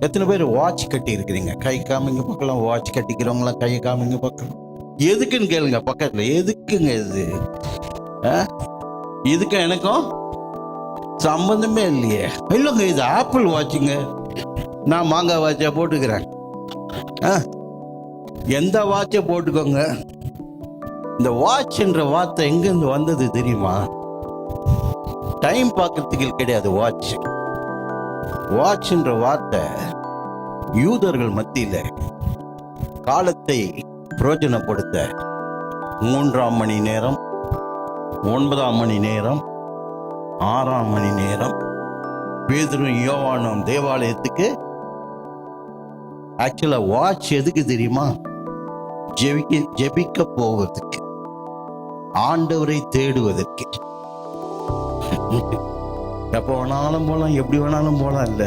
எத்தனை பேர் வாட்ச் கட்டி இருக்கிறீங்க? கை காமிங்க பார்க்கலாம். வாட்ச் கட்டிக்கிறவங்களாம் கையை காமிங்க பார்க்கலாம். எதுக்குன்னு கேளுங்க பக்கத்துல. எதுக்குங்க இது? இதுக்கு எனக்கும் சம்பந்தமே இல்லையே. இல்லைங்க, இது ஆப்பிள் வாட்சுங்க. நான் மாங்காய் வாட்சை போட்டுக்கிறேன். எந்த வாட்சை போட்டுக்கோங்க. இந்த வாட்ச்ன்ற வார்த்தை எங்கிருந்து வந்தது தெரியுமா? டைம் பார்க்கறதுக்கு கிடையாது வாட்ச். வாட்ச்ன்ற வார்த்தை யூதர்கள் மத்தியில காலத்தை பிரயோஜனப்படுத்த 3ஆம் மணி நேரம், 9ஆம் மணி நேரம், 6ஆம் மணி நேரம் பேதுரும் யோவானும் தேவாலயத்துக்கு. ஆக்சுவலா வாட்ச் எதுக்கு தெரியுமா? ஜெபிக்க போவதற்கு, ஆண்டவரை தேடுவதற்கு. எப்போ வேணாலும் போலாம், எப்படி வேணாலும் போலாம் இல்ல.